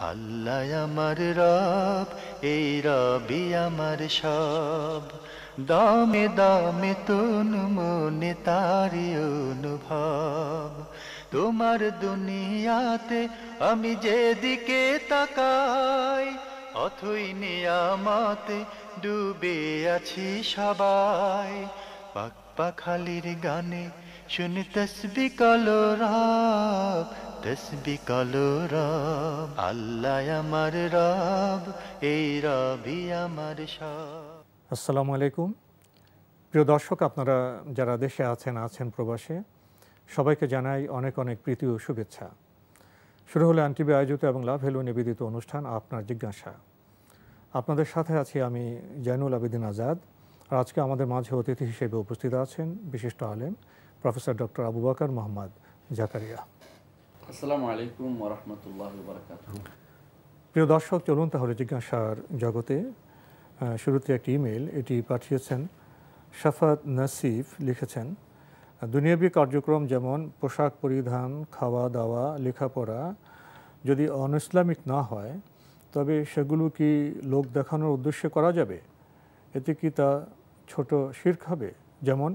আল্লাহ আমার রব, এই রবি আমার সব। দামে দামে তুন মনে তারি অনুভব। তোমার দুনিয়াতে আমি যেদিকে তাকাই, অথই নিয়ামতে ডুবে আছি সবাই। পাক পাখালির গানে শুনি তসবি কলো রব, তসবি কলো রব। আল্লাহ আমার রব, এই রবি আমার সব। আসসালামু আলাইকুম। প্রিয় দর্শক, আপনারা যারা দেশে আছেন প্রবাসে, সবাইকে জানাই অনেক অনেক প্রীতি ও শুভেচ্ছা। শুরু হলো এনটিভি আয়োজিত এবং লাভ হেলো নিবেদিত অনুষ্ঠান আপনার জিজ্ঞাসা। আপনাদের সাথে আছি আমি জয়নুল আবেদিন আজাদ। আর আজকে আমাদের মাঝে অতিথি হিসেবে উপস্থিত আছেন বিশিষ্ট আলেম প্রফেসর ডক্টর আবু বকর মোহাম্মদ জাকারিয়া। আসসালামু আলাইকুম ওয়া রাহমাতুল্লাহি ওয়া বারাকাতুহু। প্রিয় দর্শক, চলুন তাহলে জিজ্ঞাসার জগতে। শুরুতে একটি ইমেল, এটি পাঠিয়েছেন শাফাত নাসিফ। লিখেছেন, দুনিয়াবী কার্যক্রম যেমন পোশাক পরিধান, খাওয়া দাওয়া, লেখাপড়া যদি অনইসলামিক না হয়, তবে সেগুলো কি লোক দেখানোর উদ্দেশ্যে করা যাবে? এতে কি তা ছোট শিরক হবে? যেমন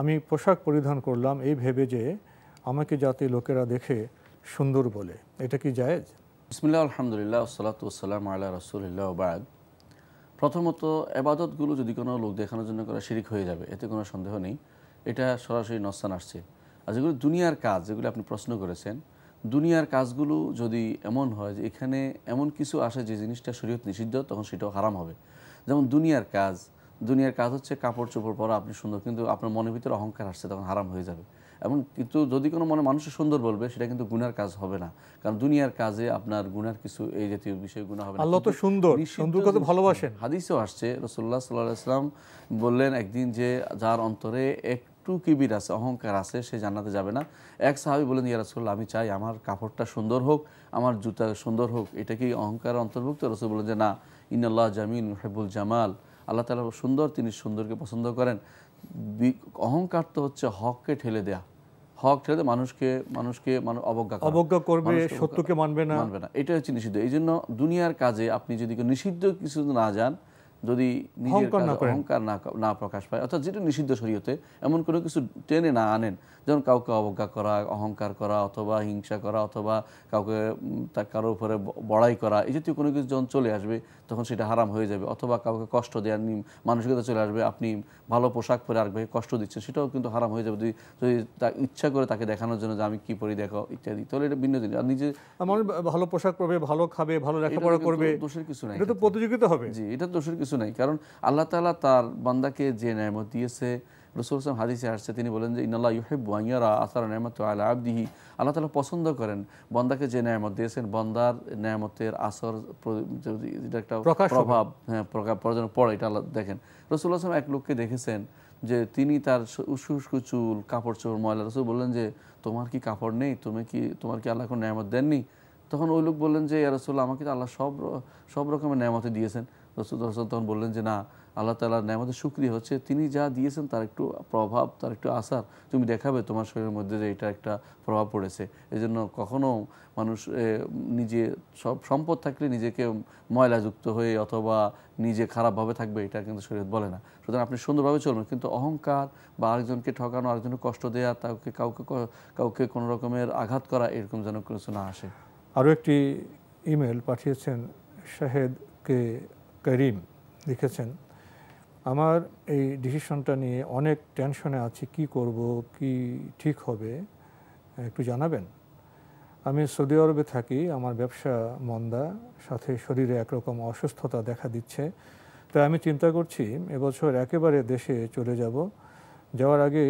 আমি পোশাক পরিধান করলাম এই ভেবে যে আমাকে যাতে লোকেরা দেখে সুন্দর বলে, এটা কি জায়েজ? বিসমিল্লাহ, আলহামদুলিল্লাহ, ওয়াসসালাতু ওয়াসসালামু আলা রাসূলিল্লাহ ওয়া বা'দ। প্রথমত, ইবাদতগুলো যদি কোনো লোক দেখানোর জন্য করা শিরক হয়ে যাবে, এতে কোনো সন্দেহ নেই। এটা সরাসরি নস্সান আসছে। আর যেগুলো দুনিয়ার কাজ, যেগুলো আপনি প্রশ্ন করেছেন, দুনিয়ার কাজগুলো যদি এমন হয় যে এখানে এমন কিছু আসে যে জিনিসটা শরীয়ত নিষিদ্ধ, তখন সেটাও হারাম হবে। যেমন দুনিয়ার কাজ হচ্ছে কাপড় চোপড় পরা, আপনি সুন্দর, কিন্তু আপনার মনের ভিতরে অহংকার আসছে, তখন হারাম হয়ে যাবে। এবং কিন্তু যদি কোনো মানুষের সুন্দর বলবে, সেটা কিন্তু গুনার কাজ হবে না, কারণ দুনিয়ার কাজে আপনার গুনার কিছু এই জাতীয় বিষয় গুনাহ হবে না। আল্লাহ তো সুন্দর, সুন্দরকে ভালোবাসেন। হাদিসেও আসছে, রাসূলুল্লাহ সাল্লাল্লাহু আলাইহি ওয়াসাল্লাম বললেন একদিন যে যার অন্তরে একটু কিবির আছে, অহংকার আছে, সে জান্নাতে যাবে না। এক সাহাবী বলেন, ইয়া রাসূলুল্লাহ, আমি চাই আমার কাপড়টা সুন্দর হোক, আমার জুতা সুন্দর হোক, এটা কি অহংকার অন্তর্ভুক্ত? রাসূল বলেন যে না, ইন্নাল্লাহ জামিল ইউহিব্বুল জামাল, আল্লাহ তাআলা সুন্দর, তিনি সুন্দরকে পছন্দ করেন। অহংকার তো হচ্ছে হককে ঠেলে দেয়া, মানুষকে অবজ্ঞা করবে, সত্যকে মানবে না, এটা হচ্ছে নিষিদ্ধ। এই জন্য দুনিয়ার কাজে আপনি যদি নিষিদ্ধ কিছু না যান, যদি নিজের অহংকার না প্রকাশ পায়, অর্থাৎ যেটা নিষিদ্ধ শরীয়তে, এমন কোনো কিছু টেনে না আনেন, যেমন কাউকে অবজ্ঞা করা, অহংকার করা, অথবা হিংসা করা, অথবা কাউকে কারোর উপরে বড়াই করা, এই জাতীয় কোনো কিছু যখন চলে আসবে, তখন সেটা হারাম হয়ে যাবে। অথবা কাউকে কষ্ট দেওয়ার মানসিকতা চলে আসবে, আপনি ভালো পোশাক পরে আরেকভাবে কষ্ট দিচ্ছেন, সেটাও কিন্তু হারাম হয়ে যাবে। যদি তা ইচ্ছা করে তাকে দেখানোর জন্য যে আমি কি পরি দেখো ইত্যাদি, তাহলে এটা ভিন্ন জিনিস। আর নিজে আমার ভালো পোশাক পরবে, ভালো খাবে, ভালো লেখাপড়া করবে, দোষের কিছু নাই, এটা তো প্রতিযোগিতা হবে। জি, এটা দোষের কিছু নাই, কারণ আল্লাহ তাআলা তার বান্দাকে যে নেয়ামত দিয়েছে, রাসূল সাল্লাল্লাহু আলাইহি ওয়াসাল্লাম হাদিসে আসছে, তিনি বলেন যে ইন্নাল্লাহ ইউহিব্বু আন ইয়ারা আসারা নি'মাতি আলা আবদিহি, আল্লাহ তাআলা পছন্দ করেন বান্দাকে যে নেয়ামত দিয়েছেন, বান্দার নেয়ামতের আসর, যেটা একটা প্রভাব, পড়ে, এটা আল্লাহ দেখেন। রাসূলুল্লাহ সাল্লাল্লাহু আলাইহি ওয়াসাল্লাম এক লোককে দেখেছেন যে তিনি তার উস্কো চুল, কাপড় চোপড় ময়লা। রাসূল বললেন যে তোমার কি কাপড় নেই, তোমার কি আল্লাহ কোনো নেয়ামত দেননি? তখন ওই লোক বললেন যে ইয়া রাসূলুল্লাহ, আমাকে তো আল্লাহ সব রকমের নেয়ামতে দিয়েছেন। রাসূল তখন বললেন যে না, আল্লাহ তাআলার নেয়ামতের শুকরিয়া হচ্ছে তিনি যা দিয়েছেন তার একটু প্রভাব, তার একটু আসার তুমি দেখাবে তোমার শরীরের মধ্যে যে এটা একটা প্রভাব পড়েছে। এই জন্য কখনও মানুষ নিজে সব সম্পদ থাকলে নিজেকে ময়লাযুক্ত হয়ে অথবা নিজে খারাপভাবে থাকবে, এটা কিন্তু শরীয়ত বলে না। সুতরাং আপনি সুন্দরভাবে চলবেন, কিন্তু অহংকার বা আরেকজনকে ঠকানো, আরেকজনকে কষ্ট দেওয়া, কাউকে কোনো রকমের আঘাত করা, এরকম যেন কিছু না আসে। আরও একটি ইমেল পাঠিয়েছেন শাহেদ কে করিম। লিখেছেন, আমার এই ডিসিশনটা নিয়ে অনেক টেনশনে আছি, কি করব, কি ঠিক হবে একটু জানাবেন। আমি সৌদি আরবে থাকি, আমার ব্যবসা মন্দা, সাথে শরীরে একরকম অসুস্থতা দেখা দিচ্ছে, তাই আমি চিন্তা করছি এবছর একেবারে দেশে চলে যাব। যাওয়ার আগে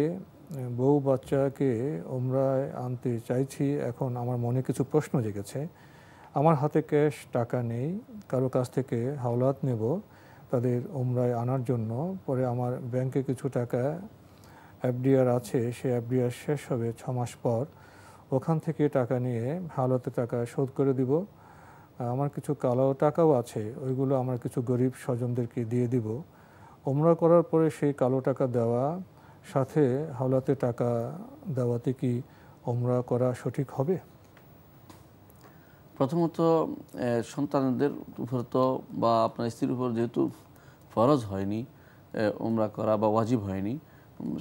বউ বাচ্চাকে ওমরায় আনতে চাইছি। এখন আমার মনে কিছু প্রশ্ন জেগেছে। আমার হাতে ক্যাশ টাকা নেই, কারো কাছ থেকে হাওলাত নেব তাদের ওমরায় আনার জন্য। পরে আমার ব্যাংকে কিছু টাকা এফডিআর আছে, সে এফডিআর শেষ হবে 6 মাস পর, ওখান থেকে টাকা নিয়ে হাওলাতের টাকা শোধ করে দিব। আমার কিছু কালো টাকাও আছে, ওইগুলো আমার কিছু গরিব স্বজনদেরকে দিয়ে দিব। ওমরা করার পরে সেই কালো টাকা দেওয়া সাথে হাওলাতে টাকা দেওয়াতে কি ওমরা করা সঠিক হবে? প্রথমত সন্তানদের উপর তো বা আপনার স্ত্রীর উপর যেহেতু ফরজ হয়নি উমরা করা বা ওয়াজিব হয়নি,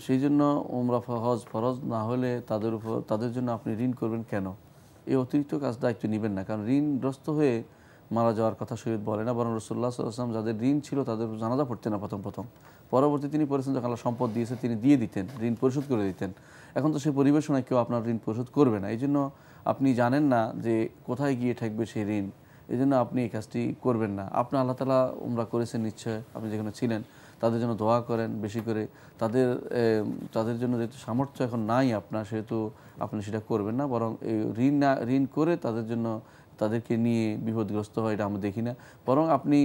সেই জন্য উমরা ফরজ না হলে তাদের জন্য আপনি ঋণ করবেন কেন? এই অতিরিক্ত কাজ দায়িত্ব নেবেন না, কারণ ঋণগ্রস্ত হয়ে মারা যাওয়ার কথা শরীয়ত বলে না। বরং রাসূলুল্লাহ সাল্লাল্লাহু আলাইহি ওয়াসাল্লাম যাদের ঋণ ছিল তাদের জানাজা পড়তেন না প্রথম। পরবর্তী তিনি পড়েছেন যখন আল্লাহ সম্পদ দিয়েছে তিনি দিয়ে দিতেন, ঋণ পরিশোধ করে দিতেন। এখন তো সেই পরিবেশ নয় কেউ আপনার ঋণ পরিশোধ করবে না, এই জন্য আপনি জানেন না যে কোথায় গিয়ে ঠেকবে সেই ঋণ, এই জন্য আপনি এই কাজটি করবেন না। আপনি আল্লাহ তাআলা উমরা করেছেন নিশ্চয়, আপনি যেখানে ছিলেন তাদের জন্য দোয়া করেন বেশি করে। তাদের জন্য যেহেতু সামর্থ্য এখন নাই আপনার, সেহেতু আপনি সেটা করবেন না। বরং ঋণ করে তাদেরকে নিয়ে বিপদগ্রস্ত হয় এটা আমরা দেখি না। বরং আপনি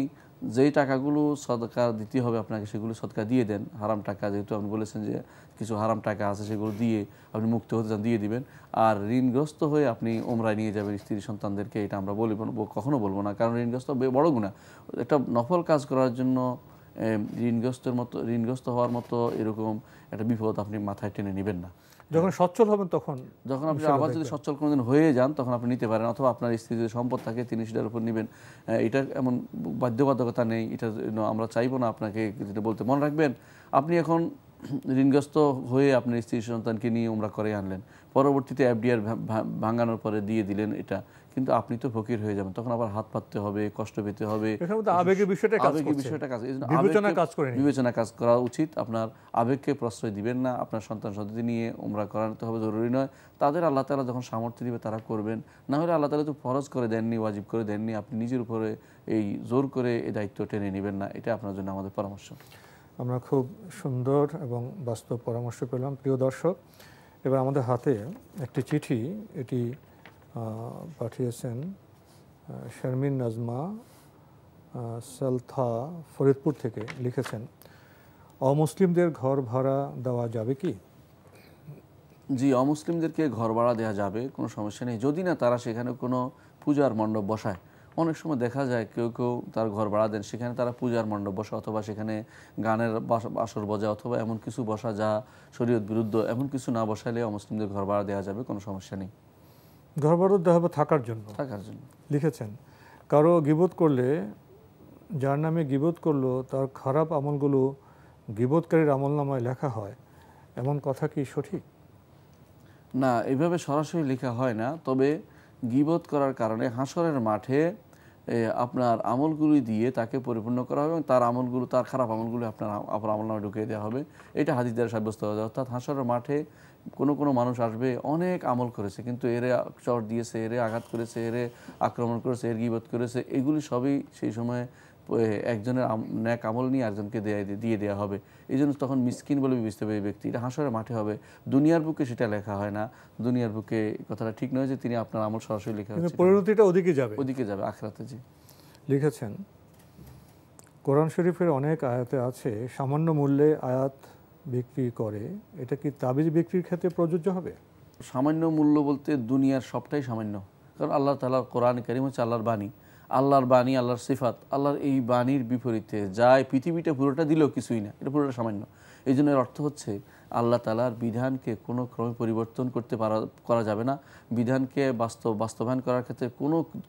যেই টাকাগুলো সদকা দিতে হবে আপনাকে সেগুলো সদকা দিয়ে দেন। হারাম টাকা, যেহেতু আপনি বলেছেন যে কিছু হারাম টাকা আছে, সেগুলো দিয়ে আপনি মুক্ত হতে চান, দিয়ে দিবেন। আর ঋণগ্রস্ত হয়ে আপনি ওমরায় নিয়ে যাবেন স্ত্রী সন্তানদেরকে, এটা আমরা কখনো বলবো না, কারণ ঋণগ্রস্ত বড় গুনাহ। একটা নফল কাজ করার জন্য ঋণগ্রস্ত হওয়ার মতো এরকম একটা বিপদ আপনি মাথায় টেনে নেবেন না। যখন সচ্ছল হবেন যখন আপনি আবার যদি সচ্ছল কোনোদিন হয়ে যান তখন আপনি নিতে পারেন, অথবা আপনার স্ত্রী যদি সম্পদ থাকে তিনি সেটার উপর নেবেন। এটা এমন বাধ্যবাধকতা নেই, এটা আমরা চাইবো না আপনাকে যেটা বলতে। মনে রাখবেন আপনি এখন ঋণগ্রস্ত হয়ে আপনার স্ত্রী সন্তানকে নিয়ে উমরা করে আনলেন, পরবর্তীতে এফডিআর ভাঙানোর পরে দিয়ে দিলেন এটা, কিন্তু আপনি তো ফকির হয়ে যাবেন, তখন আবার হাত পাততে হবে, কষ্ট পেতে হবে। আবেগের বিষয়টা বিবেচনা কাজ করা উচিত। আপনার আবেগকে প্রশ্রয় দিবেন না। আপনার সন্তান সন্ততি নিয়ে উমরা করাতে হবে জরুরি নয়, তাদের আল্লাহ তাআলা যখন সামর্থ্য দিবে তারা করবেন। না হলে আল্লাহ তাআলা তো ফরজ করে দেননি, ওয়াজিব করে দেননি, আপনি নিজের উপরে এই জোর করে এই দায়িত্ব টেনে নেবেন না। এটা আপনার জন্য আমাদের পরামর্শ। আমরা খুব সুন্দর এবং বাস্তব পরামর্শ পেলাম প্রিয় দর্শক। এবার আমাদের হাতে একটি চিঠি, এটি পাঠিয়েছেন শারমিন নাজমা সালথা ফরিদপুর থেকে। লিখেছেন, অমুসলিমদের ঘর ভাড়া দেওয়া যাবে কি? জি, অমুসলিমদেরকে ঘর ভাড়া দেওয়া যাবে, কোনো সমস্যা নেই, যদি না তারা সেখানে কোনো পূজার মণ্ডপ বসায়। অনেক সময় দেখা যায় কেউ তার ঘর ভাড়া দেন, সেখানে তারা পূজার মণ্ডপ বসা, অথবা সেখানে গানের আসর বজা, অথবা এমন কিছু বসা যা শরীয়ত বিরুদ্ধ, এমন কিছু না বসাইলে অমুসলিমদের ঘর ভাড়া দেওয়া যাবে, কোনো সমস্যা নেই। ঘর ভাড়া দেওয়া হবে থাকার জন্য। লিখেছেন, কারো গীবত করলে, যার নামে গীবত করলো তার খারাপ আমলগুলো গীবতকারীর আমলনামায় লেখা হয়, এমন কথা কি সঠিক? না, এইভাবে সরাসরি লেখা হয় না, তবে গীবত করার কারণে হাসরের মাঠে আপনার আমলগুলি দিয়ে তাকে পরিপূর্ণ করা হবে এবং তার খারাপ আমলগুলি আপনার আমলনামায় ঢুকিয়ে দেওয়া হবে। এটা হাদিস দ্বারা সাব্যস্ত হয়ে যায়। অর্থাৎ হাসরের মাঠে কোনো মানুষ আসবে, অনেক আমল করেছে, কিন্তু এরে চট দিয়েছে, এরে আঘাত করেছে, এরে আক্রমণ করেছে, এর গীবত করেছে, এগুলি সবই সেই সময় একজনের ন্যাক আমল নিয়ে একজনকে দিয়ে দেওয়া হবে। এই জন্য তখন মিসকিন বলে বিবেচিত হবে এই ব্যক্তি। এটা হাসরের মাঠে হবে, দুনিয়ার বুকে সেটা লেখা হয় না। দুনিয়ার বুকে কথাটা ঠিক নয় যে তিনি আপনার আমল সরাসরি লেখা হচ্ছে, পরিণতিটা ওদিকে যাবে আখিরাতে। জি, লিখেছেন, কোরআন শরীফের অনেক আয়াতে আছে সামান্য মূল্যে আয়াত বিক্রি করে, এটা কি তাবিজ বিক্রির ক্ষেত্রে প্রযোজ্য হবে? সামান্য মূল্য বলতে দুনিয়ার সবটাই সামান্য, কারণ আল্লাহ তাআলা কোরআন কারীম হচ্ছে আল্লাহর বাণী, আল্লাহর সিফাত, আল্লাহর এই বাণীর বিপরীতে যায় পৃথিবীটা পুরোটা দিলেও কিছুই না, এটা পুরোটা সামান্য। এই জন্য এর অর্থ হচ্ছে আল্লাহ তাআলার বিধানকে কোনো ক্রমে পরিবর্তন করা যাবে না, বিধানকে বাস্তবায়ন করার ক্ষেত্রে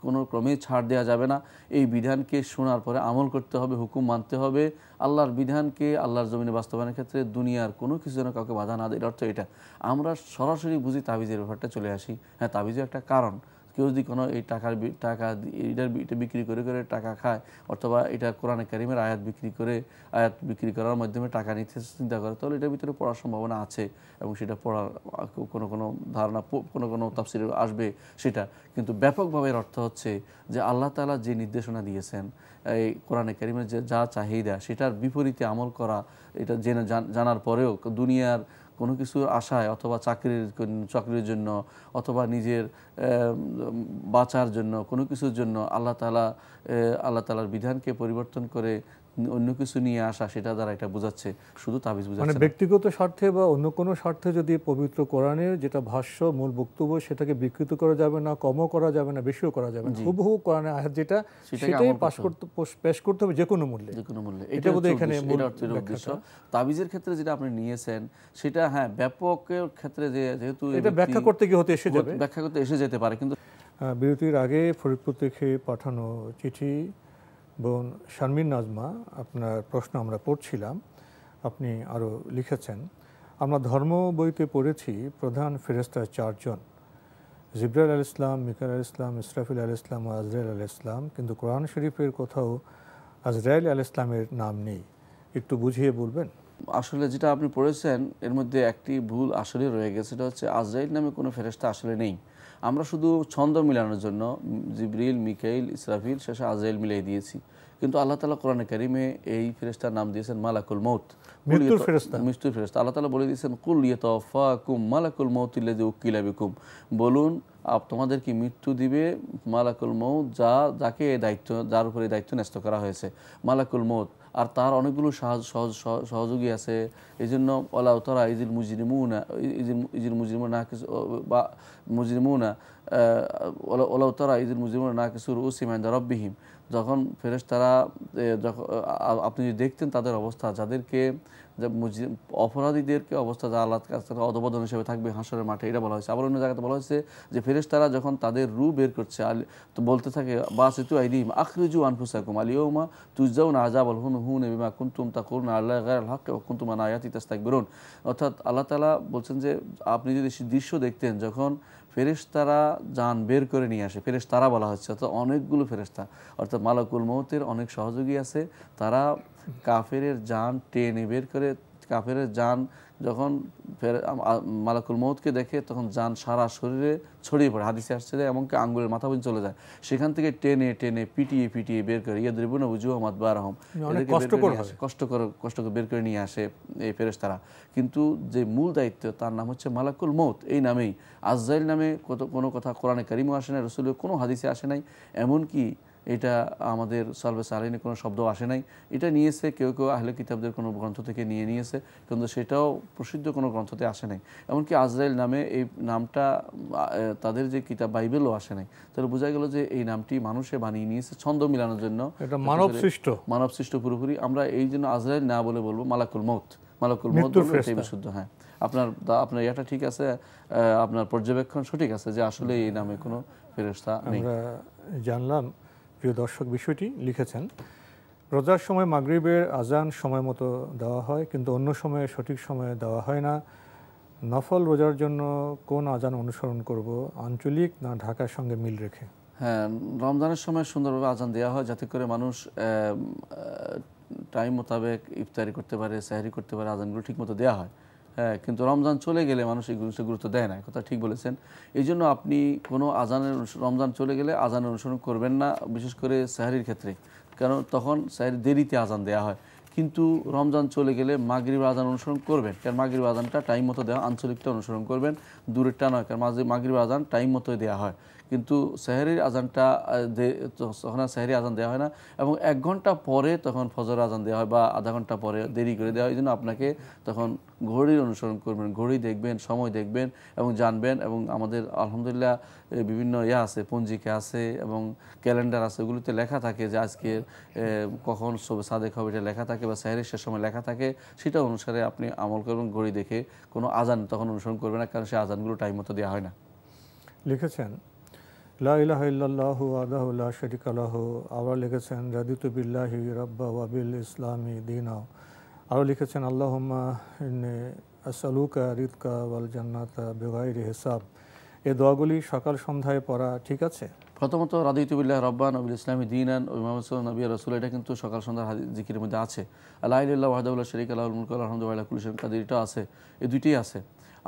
কোনো ক্রমে ছাড় দেওয়া যাবে না। এই বিধানকে শোনার পরে আমল করতে হবে, হুকুম মানতে হবে। আল্লাহর বিধানকে আল্লাহর জমিনে বাস্তবায়নের ক্ষেত্রে দুনিয়ার কোনো কিছু যেন কাউকে বাধা না দেয়, এর অর্থ এটা। আমরা সরাসরি বুঝি তাবিজের ব্যাপারটা চলে আসি। হ্যাঁ, তাবিজের একটা কারণ, কেউ যদি কোনো এই টাকা এটা বিক্রি করে টাকা খায়, অথবা এটা কোরআনে কারিমের আয়াত বিক্রি করার মাধ্যমে টাকা নিতে চিন্তা করে, তাহলে এটার ভিতরে পড়ার সম্ভাবনা আছে এবং সেটা পড়ার কোনো ধারণা কোনো তাফসিরে আসবে সেটা। কিন্তু ব্যাপকভাবে এর অর্থ হচ্ছে যে আল্লাহ তাআলা যে নির্দেশনা দিয়েছেন এই কোরআনে কারিমের যা চাহিদা, সেটার বিপরীতে আমল করা, এটা জানার পরেও দুনিয়ার কোনো কিছুর আশায়, অথবা চাকরির জন্য, অথবা নিজের বাঁচার জন্য, কোনো কিছুর জন্য আল্লাহ তাআলার বিধানকে পরিবর্তন করে অন্য কিছু নিয়ে আসা, সেটা দ্বারা এটা বোঝাচ্ছে, শুধু তাবিজ বোঝাচ্ছে মানে ব্যক্তিগত স্বার্থে বা অন্য কোনো স্বার্থে যদি পবিত্র কোরআনের যেটা ভাষ্য মূল বক্তব্য সেটাকে বিকৃত করা যাবে না, কমও করা যাবে না, বেশিও করা যাবে না, হুবহু কোরআনের আয়াত যেটা সেটাই পেশ করতে হবে যে কোনো মূল্যে। এটা বোধহয় এখানে মূল উদ্দেশ্য। তাবিজের ক্ষেত্রে যেটা আপনি নিয়েছেন সেটা হ্যাঁ ব্যাপকের ক্ষেত্রে যেহেতু এটা ব্যাখ্যা করতে গিয়ে ব্যাখ্যা করতে এসে যেতে পারে। কিন্তু বিরতির আগে ফরিদপুর থেকে পাঠানো চিঠি বোন শারমিন নাজমা, আপনার প্রশ্ন আমরা পড়ছিলাম। আপনি আরও লিখেছেন, আমরা ধর্ম বইতে পড়েছি প্রধান ফেরেশতা 4 জন, জিবরাইল আলাইহিস সালাম, মিকাইল আলাইহিস সালাম, ইসরাফিল আলাইহিস সালাম ও আজরাইল আলাইহিস সালাম, কিন্তু কোরআন শরীফের কোথাও আজরাইল আলাইহিস সালামের নাম নেই। একটু বুঝিয়ে বলবেন? আসলে যেটা আপনি পড়েছেন এর মধ্যে একটি ভুল আসলে রয়ে গেছে, সেটা হচ্ছে আজরাইল নামে কোনো ফেরেশতা আসলে নেই। আমরা শুধু ছন্দ মিলানোর জন্য জিবরিল, মিকাইল, ইসরাফিল শেষে আজরাইল মিলিয়ে দিয়েছি। কিন্তু আল্লাহ তাআলা কোরআনে কারিমে এই ফেরেশতার নাম দিয়েছেন মালাকুল মউত, মৃত্যুর ফেরেশতা। মৃত্যুর ফেরেশতা। আল্লাহ তাআলা বলে দিয়েছেন কুল ইয়াতাওয়াফাকুম মালাকুল মউতিল্লাযী উকিলা বিকুম, বলুন তোমাদের কি মৃত্যু দিবে মালাকুল মউত, যাকে দায়িত্ব, যার উপরে দায়িত্ব ন্যস্ত করা হয়েছে, মালাকুল মউত। আর তার অনেকগুলো সহযোগী আছে। এই জন্য ওয়ালাউ তারা ইজিল মুজরিমুনা ইজিল মুজরিমুনা কিছু বা মুজরিমুনা ওয়ালাউ তারা ইজিল মুজরিমুনা না কিছু রুসিম ইনদা রাব্বিহিম, যখন ফেরেশতারা আপনি যদি দেখতেন তাদের অবস্থা, যাদেরকে অপরাধীদেরকে অবস্থা যা আল্লাহর কাছে অধঃপতন হিসেবে থাকবে হাসরের মাঠে, এটা বলা হয়েছে। আবার অন্য জায়গাতে বলা হয়েছে যে ফেরেশতারা যখন তাদের রূহ বের করছে তো বলতে থাকে বাসিতু আইদিহিম আখরিজু আনফুসাকুম আল-ইয়াওমা তুজজাউনা আযাবাল হুন বিমা কুনতুম তাকুলুনা আলা গায়রিল হাক্কি ওয়া কুনতুম আন আয়াতি তাস্তাকবিরুন। অর্থাৎ আল্লাহ তাআলা বলছেন যে আপনি যদি দৃশ্য দেখতেন যখন ফেরেশতারা জান বের করে নিয়ে আসে, ফেরেশতারা বলা হচ্ছে, অর্থাৎ অনেকগুলো ফেরেশতা, অর্থাৎ মালাকুল মউতের অনেক সহযোগী আছে, তারা কাফেরের জান টেনে বের করে, কাফেরের জান যখন মালাকুল মউতকে দেখে তখন জান সারা শরীরে ছড়িয়ে পড়ে, হাদিসে আসছে যে এমনকি আঙ্গুলের মাথা পর্যন্ত চলে যায়, সেখান থেকে টেনে টেনে পিটিয়ে পিটিয়ে বের করে ইয়াদরিবুনা উজুহাহুম আদবারহুম, কষ্ট করে বের করে নিয়ে আসে এই ফেরেশতারা। কিন্তু যে মূল দায়িত্ব তার নাম হচ্ছে মালাকুল মউত। এই নামেই আজরাইল নামে কোনো কথা কোরআনে কারিমও আসে নাই, রাসূলের কোনো হাদিসে আসে নাই, এমনকি এটা আমাদের সালবে সালিনে কোনো শব্দ আসে নাই। এটা নিয়েছে কেউ কেউ আহলে কিতাবদের কোনো গ্রন্থ থেকে নিয়েছে, কিন্তু সেটাও প্রসিদ্ধ কোনো গ্রন্থতে আসে নাই। এমনকি আজরাইল নামে এই নামটা তাদের যে কিতাব বাইবেলও আসে নাই। তাহলে বোঝা গেল যে এই নামটি মানুষে বানিয়ে নিয়েছে ছন্দ মিলানোর জন্য, এটা মানব সৃষ্ট পুরোপুরি। আমরা এই জন্য আজরাইল না বলে বলবো মালাকুল মউত, মালাকুল মউত বলবো, এটাই বিশুদ্ধ। হ্যাঁ, আপনার এটা ঠিক আছে, আপনার পর্যবেক্ষণ সঠিক আছে যে আসলে এই নামে কোনো ফেরেশতা নেই। আমরা জানলাম প্রিয় দর্শক বিষয়টি লিখেছেন। রোজার সময় মাগরিবের আজান সময় মতো দেওয়া হয়, কিন্তু অন্য সময়ে সঠিক সময়ে দেওয়া হয় না। নফল রোজার জন্য কোন আজান অনুসরণ করব, আঞ্চলিক না ঢাকার সঙ্গে মিল রেখে? হ্যাঁ, রমজানের সময় সুন্দরভাবে আজান দেওয়া হয় যাতে করে মানুষ টাইম মোতাবেক ইফতারি করতে পারে, সেহরি করতে পারে, আজানগুলো ঠিক মতো দেওয়া হয়। হ্যাঁ, কিন্তু রমজান চলে গেলে মানুষ এই জিনিসটা গুরুত্ব দেয় না, কথা ঠিক বলেছেন। এই জন্য আপনি কোনো রমজান চলে গেলে আজানের অনুসরণ করবেন না, বিশেষ করে সেহরির ক্ষেত্রে, কারণ তখন সেহরি দেরিতে আজান দেওয়া হয়। কিন্তু রমজান চলে গেলে মাগরিবের আজান অনুসরণ করবেন, কারণ মাগরিবের আজানটা টাইম মতো দেওয়া, আঞ্চলিকটা অনুসরণ করবেন, দূরেরটা নয়, কারণ মাগরিবের আজান টাইম মতোই দেওয়া হয়। কিন্তু সেহরির আজানটা তখন সেহরি আজান দেওয়া হয় না, এবং 1 ঘন্টা পরে তখন ফজর আজান দেওয়া হয়, বা আধা ঘন্টা পরে দেরি করে দেওয়া হয়। এই জন্য আপনাকে তখন ঘড়ির অনুসরণ করবেন, ঘড়ি দেখবেন, সময় দেখবেন এবং জানবেন। এবং আমাদের আলহামদুলিল্লাহ বিভিন্ন আছে, পঞ্জিকা আছে এবং ক্যালেন্ডার আছে, ওগুলোতে লেখা থাকে যে আজকে কখন সাদেক হবে, এটা লেখা থাকে, বা সেহরির শেষ সময় লেখা থাকে, সেটা অনুসারে আপনি আমল করবেন। ঘড়ি দেখে কোনো আজান তখন অনুসরণ করবেন না, কারণ সেই আজানগুলো টাইম মতো দেওয়া হয় না। লিখেছেন লা ইলাহা ইল্লাল্লাহু ওয়াহদাহু লা শারীকা লাহু। আবার লিখেছেন রাদিতু বিল্লাহি রাব্বা ওয়া বিল ইসলামি দীনা। আরও লিখেছেন আল্লাহুম্মা ইন্নী আসআলুকা রিদকা ওয়াল জান্নাতা বিগাইরি হিসাব। এই দোয়াগুলি সকাল সন্ধ্যায় পড়া ঠিক আছে? প্রথমত রাদিতু বিল্লাহি রাব্বান ওয়া বিল ইসলামি দীনান ও মুহাম্মাদুর রাসূলুল্লাহ নবী রাসূল, এটা কিন্তু সকাল সন্ধ্যার জিকিরের মধ্যে আছে। লা ইলাহা ইল্লাল্লাহু ওয়াহদাহু লা শারীকা লাহুল মুলকু ওয়া লাহুল হামদু ওয়া আলা কুল্লি শাইইন কাদির, এটা আছে, এই দুইটাই আছে।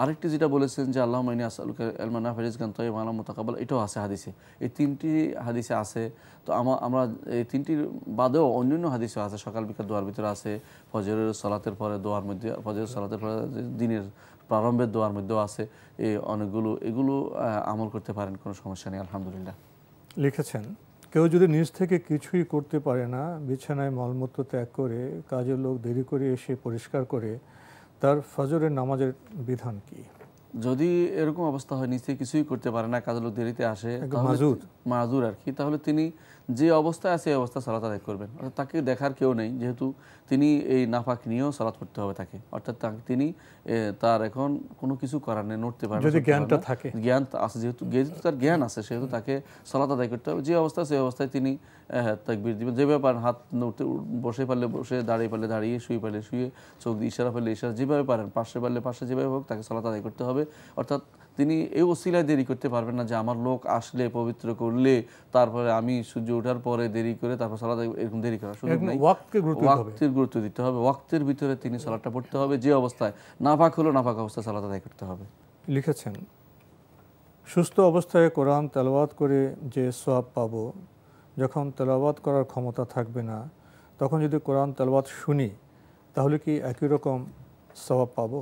আরেকটি যেটা বলেছেন যে আল্লাহুম্মা ইন্নী আসআলুকা ইলমান নাফিআন রিজকান তাইয়্যিবান ওয়া আমালান মুতাকাব্বাল, এটাও আছে হাদিসে। এই 3টি হাদিসে আছে। তো আমরা এই 3টির বাদেও অন্যান্য হাদিসও আছে, সকাল বিকাল দোয়ার ভিতরে আছে, ফজরের সালাতের পরে দোয়ার মধ্যে, ফজরের সালাতের পরে দিনের প্রারম্ভের দোয়ার মধ্যেও আছে। এই অনেকগুলো, এগুলো আমল করতে পারেন, কোনো সমস্যা নেই আলহামদুলিল্লাহ। লিখেছেন কেউ যদি নিজ থেকে কিছুই করতে পারে না, বিছানায় মলমূত্র ত্যাগ করে কাজের লোক দেরি করে এসে পরিষ্কার করে, তার ফজরের নামাজের বিধান কি? যদি এরকম অবস্থা হয়, নিজ থেকে কিছুই করতে পারে না, কাজের লোক দেরিতে আসে, মাজুর আর কি, তাহলে তিনি যে অবস্থায় আছে এই অবস্থায় সালাত আদায় করবেন। অর্থাৎ তাকে দেখার কেউ নেই, যেহেতু তিনি এই নাপাক নিয়েও সালাত করতে হবে তাকে, অর্থাৎ তিনি তার এখন কোনো কিছু করার নেই, নড়তে পারে না, যদি জ্ঞানটা থাকে, জ্ঞান আছে, যেহেতু তার জ্ঞান আছে, সেহেতু তাকে সালাত আদায় করতে হবে। যে অবস্থায় সেই অবস্থায় তিনি তাকবীর দিবেন। যেভাবে পারেন, হাত বসে পারলে বসে, দাঁড়িয়ে পারলে দাঁড়িয়ে, শুয়ে পারলে শুয়ে, চোখ দিয়ে ইশারা পারলে ইশারা, যেভাবে পারেন, পাশে পারলে পাশে, যেভাবে হোক তাকে সালাত আদায় করতে হবে। অর্থাৎ তিনি এই ওসিলায় দেরি করতে পারবেন না যে আমার লোক আসলে পবিত্র করলে তারপরে আমি সূর্য ওঠার পরে দেরি করে তারপর সালাত, এরকম দেরি করার সুযোগ নেই। ওয়াক্তের গুরুত্ব দিতে হবে, ওয়াক্তের ভিতরে তিনি সালাতটা পড়তে হবে। যে অবস্থায় নাপাক হলো, নাপাক অবস্থায় সালাত আদায় করতে হবে। লিখেছেন, সুস্থ অবস্থায় কোরআন তেলাওয়াত করে যে সওয়াব পাবো, যখন তেলাওয়াত করার ক্ষমতা থাকবে না তখন যদি কোরআন তেলাওয়াত শুনি তাহলে কি একই রকম সওয়াব পাবো?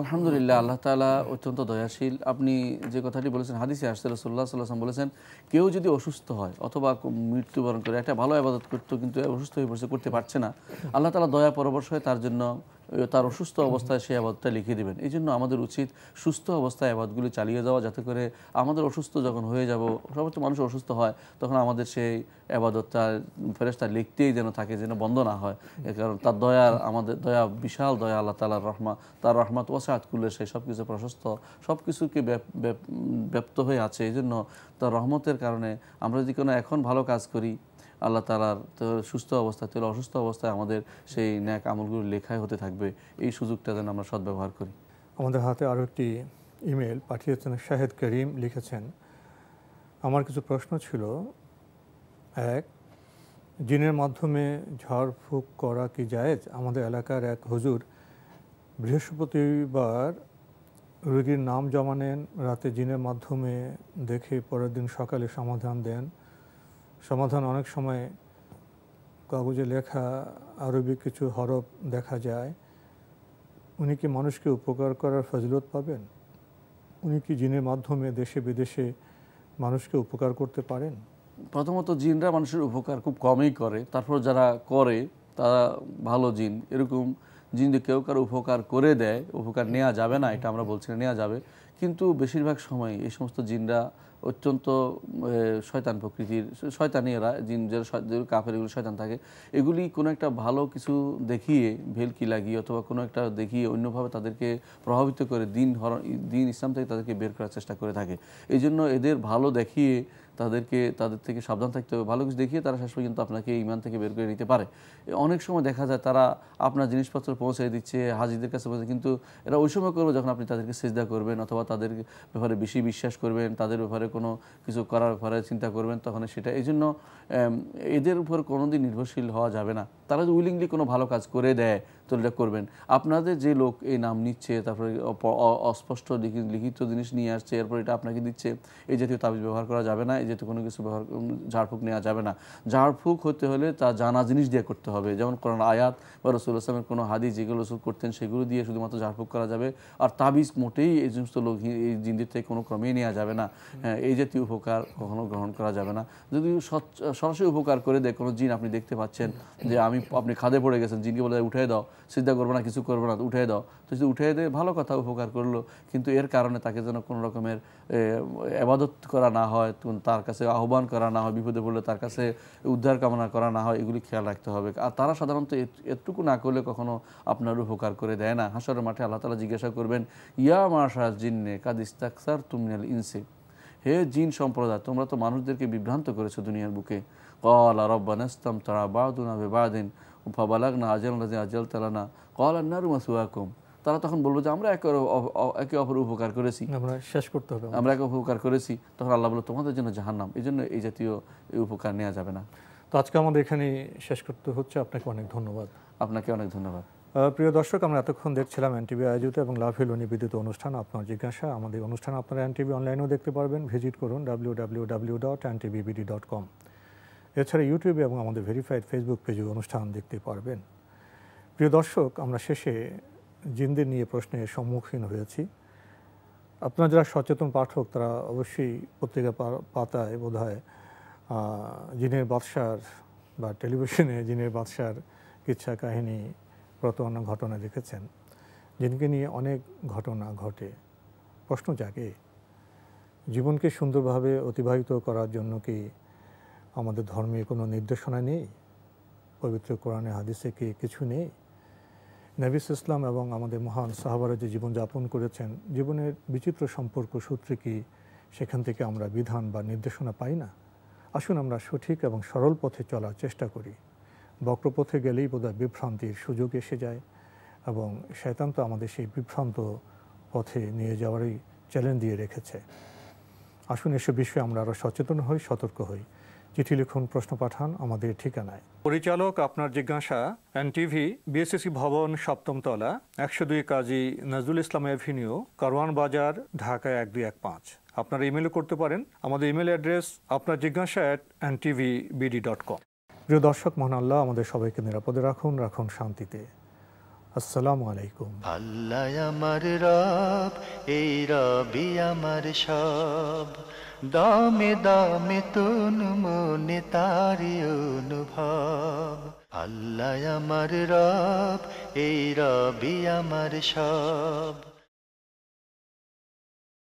আলহামদুলিল্লাহ, আল্লাহ তাআলা অত্যন্ত দয়াশীল। আপনি যে কথাটি বলেছেন, হাদিসে আসছে রাসূলুল্লাহ সাল্লাল্লাহু আলাইহি ওয়াসাল্লাম বলেছেন, কেউ যদি অসুস্থ হয় অথবা মৃত্যুবরণ করে, একটা ভালো ইবাদত করতো কিন্তু অসুস্থ হয়ে পড়ছে, করতে পারছে না, আল্লাহ তাআলা দয়া পরবশ হয়ে তার জন্য তার অসুস্থ অবস্থায় সেই আবাদটা লিখে দিবেন। এই জন্য আমাদের উচিত সুস্থ অবস্থায় আবাদগুলি চালিয়ে যাওয়া, যাতে করে আমাদের অসুস্থ যখন হয়ে যাব, সমস্ত মানুষ অসুস্থ হয়, তখন আমাদের সেই আবাদতটা ফেরেশতা লিখতেই যেন থাকে, যেন বন্ধ না হয়। কারণ তার দয়ার, আমাদের দয়া বিশাল দয়া, আল্লাহ তাআলার তার রহমত ওয়াসআত কুল্লি শাই, সব কিছু প্রশস্ত, সব কিছুকে ব্যপ্ত হয়ে আছে। এই জন্য তার রহমতের কারণে আমরা যদি কোনো এখন ভালো কাজ করি, আল্লাহ তাআলার সুস্থ অবস্থায়, তাহলে অসুস্থ অবস্থায় আমাদের সেই ন্যাক আমলগুলো লেখাই হতে থাকবে। এই সুযোগটা যেন আমরা সদ্ব্যবহার করি। আমাদের হাতে আরও একটি ইমেল পাঠিয়েছেন শাহেদ করিম। লিখেছেন, আমার কিছু প্রশ্ন ছিল। এক, জিনের মাধ্যমে ঝাড়ফুঁক করা কি জায়েজ? আমাদের এলাকার এক হুজুর বৃহস্পতিবার রোগীর নাম জমা নেন, রাতে জিনের মাধ্যমে দেখে পরের দিন সকালে সমাধান দেন। সমাধান অনেক সময় কাগজে লেখা আরবি কিছু হরফ দেখা যায়। উনি কি মানুষকে উপকার করার ফজিলত পাবেন? উনি কি জিনের মাধ্যমে দেশে বিদেশে মানুষকে উপকার করতে পারেন? প্রথমত, জিনরা মানুষের উপকার খুব কমই করে, তারপর যারা করে তারা ভালো জিন। এরকম জিন যে কেউ কারো উপকার করে দেয়, উপকার নেওয়া যাবে না এটা আমরা বলছি না, নেওয়া যাবে, কিন্তু বেশিরভাগ সময় এই সমস্ত জিনরা অত্যন্ত শয়তান প্রকৃতির, শয়তানি এরা জিন, যারা কাফের, এগুলো শয়তান থাকে, এগুলি কোনো একটা ভালো কিছু দেখিয়ে, ভেলকি লাগিয়ে অথবা কোনো একটা দেখিয়ে অন্যভাবে তাদেরকে প্রভাবিত করে দিন ইসলাম থেকে তাদেরকে বের করার চেষ্টা করে থাকে। এই জন্য এদের ভালো দেখিয়ে তাদের থেকে সাবধান থাকতে হবে। ভালো কিছু দেখিয়ে তারা শেষ পর্যন্ত আপনাকে ঈমান থেকে বের করে নিতে পারে। অনেক সময় দেখা যায় তারা আপনার জিনিসপত্র পৌঁছে দিচ্ছে, হাজিদের কাছে পৌঁছে, কিন্তু এরা ওই সময় করবে যখন আপনি তাদেরকে সিজদা করবেন অথবা তাদের ব্যাপারে বেশি বিশ্বাস করবেন, তাদের ব্যাপারে কোনো কিছু করার ব্যাপারে চিন্তা করবেন, তখন সেটা। এই জন্য এদের উপর কোনোদিন নির্ভরশীল হওয়া যাবে না। তারা যদি উইলিংলি কোনো ভালো কাজ করে দেয় তো এটা করবেন। আপনাদের যে লোক এই নাম নিচ্ছে, তারপরে অস্পষ্ট লিখিত জিনিস নিয়ে আসছে, এরপর এটা আপনাকে দিচ্ছে, এই জাতীয় তাবিজ ব্যবহার করা যাবে না, এই জাতীয় কোনো কিছু ঝাড়ফুঁক নেওয়া যাবে না। ঝাড়ফুঁক হতে হলে তা জানা জিনিস দিয়ে করতে হবে, যেমন কোরআন আয়াত বা রাসূলুল্লাহ সাল্লাল্লাহু আলাইহি ওয়াসাল্লামের কোনো হাদিস যেগুলো রাসূল করতেন সেগুলো দিয়ে শুধুমাত্র ঝাড়ফুঁক করা যাবে। আর তাবিজ মোটেই এই সমস্ত লোক এই জিনদের থেকে কোনো ক্রমেই নেওয়া যাবে না। এই জাতীয় উপকার কখনো গ্রহণ করা যাবে না। যদি সরাসরি উপকার করে দেয় কোনো জিন, আপনি দেখতে পাচ্ছেন যে আপনি খাদে পড়ে গেছেন, জিনকে বলে উঠে দাও, সিজদা করবে না, কিছু করবে না, উঠে দাও, তো যদি উঠে দেয় ভালো কথা, উপকার করলো, কিন্তু এর কারণে তাকে যেন কোনো রকমের ইবাদত করা না হয়, তার কাছে আহ্বান করা না হয়, বিপদে পড়লে তার কাছে উদ্ধার কামনা করা না হয়, এগুলি খেয়াল রাখতে হবে। আর তারা সাধারণত এতটুকু না করলে কখনো আপনার উপকার করে দেয় না। হাসরের মাঠে আল্লাহ তাআলা জিজ্ঞাসা করবেন, ইয়া মাশার জিন্নে কাদ ইস্তাকসারতুম মিনাল ইনসি, হে জিন সম্প্রদায়, তোমরা তো মানুষদেরকে বিভ্রান্ত করেছো দুনিয়ার বুকে। ক্বালা রাব্বানা ইসতামতাআ বা'দুনা বিবা'দিন ফাবালাগনা আজালাল্লাযী আজালতা লানা ক্বালা আন-নারু মাসওয়াকুম। তারা তখন বলবো যে আমরা একে অপরের উপকার করেছি, আমরা শেষ করতে হবে, আমরা একে উপকার করেছি। তখন আল্লাহ বলল তোমাদের জন্য জাহান্নাম। এই জন্য এই জাতীয় উপকার নেওয়া যাবে না। তো আজকে আমাদের এখানে শেষ করতে হচ্ছে। আপনাকে অনেক ধন্যবাদ। আপনাকে অনেক ধন্যবাদ। প্রিয় দর্শক, আমরা এতক্ষণ দেখছিলাম এনটিভি আয়োজিত এবং লাভেল নিবেদিত অনুষ্ঠান আপনার জিজ্ঞাসা। আমাদের অনুষ্ঠান আপনারা এনটিভি অনলাইনেও দেখতে পারবেন। ভিজিট করুন www.ntvbd.com। এছাড়া ইউটিউবে এবং আমাদের ভেরিফাইড ফেসবুক পেজে অনুষ্ঠান দেখতে পারবেন। প্রিয় দর্শক, আমরা শেষে জিনদের নিয়ে প্রশ্নের সম্মুখীন হয়েছি। আপনারা যারা সচেতন পাঠক তারা অবশ্যই পত্রিকা পাতায় বোধহয় জিনের বাদশার বা টেলিভিশনে জিনের বাদশার কিচ্ছা কাহিনী, প্রতারণা ঘটনা দেখেছেন। জিনকে নিয়ে অনেক ঘটনা ঘটে। প্রশ্ন জাগে, জীবনকে সুন্দরভাবে অতিবাহিত করার জন্য কি আমাদের ধর্মে কোনো নির্দেশনা নেই? পবিত্র কোরআনে হাদিসে কি কিছু নেই? নবী ইসলাম এবং আমাদের মহান সাহাবারা যে জীবনযাপন করেছেন, জীবনের বিচিত্র সম্পর্ক সূত্রে কি সেখান থেকে আমরা বিধান বা নির্দেশনা পাই না? আসুন আমরা সঠিক এবং সরল পথে চলার চেষ্টা করি। বক্রপথে গেলেই বোধহয় বিভ্রান্তির সুযোগ এসে যায় এবং শয়তান তো আমাদের সেই বিভ্রান্ত পথে নিয়ে যাওয়ারই চ্যালেঞ্জ দিয়ে রেখেছে। আসুন এসব বিষয়ে আমরা আরও সচেতন হই, সতর্ক হই। চিঠি লিখুন, প্রশ্ন পাঠান আমাদের ঠিকানায়। পরিচালক আপনার জিজ্ঞাসা, এনটিভি, বিএসসি ভবন, 7ম তলা, 102 কাজী নজরুল ইসলাম এভিনিউ, কারওয়ান বাজার, ঢাকা 1215। আপনারা ইমেলও করতে পারেন। আমাদের ইমেল অ্যাড্রেস আপনার জিজ্ঞাসা @ntvbd.com। প্রিয় দর্শক, মহান আল্লাহ আমাদের সবাইকে নিরাপদে রাখুন, রাখুন শান্তিতে। আসসালামু আলাইকুম। আল্লাহ আমার রব, এই রবি আমার সব, দামে দামে তুন মনে তারি অনুভব। আল্লাহ আমার রব, এই রবি আমার সব।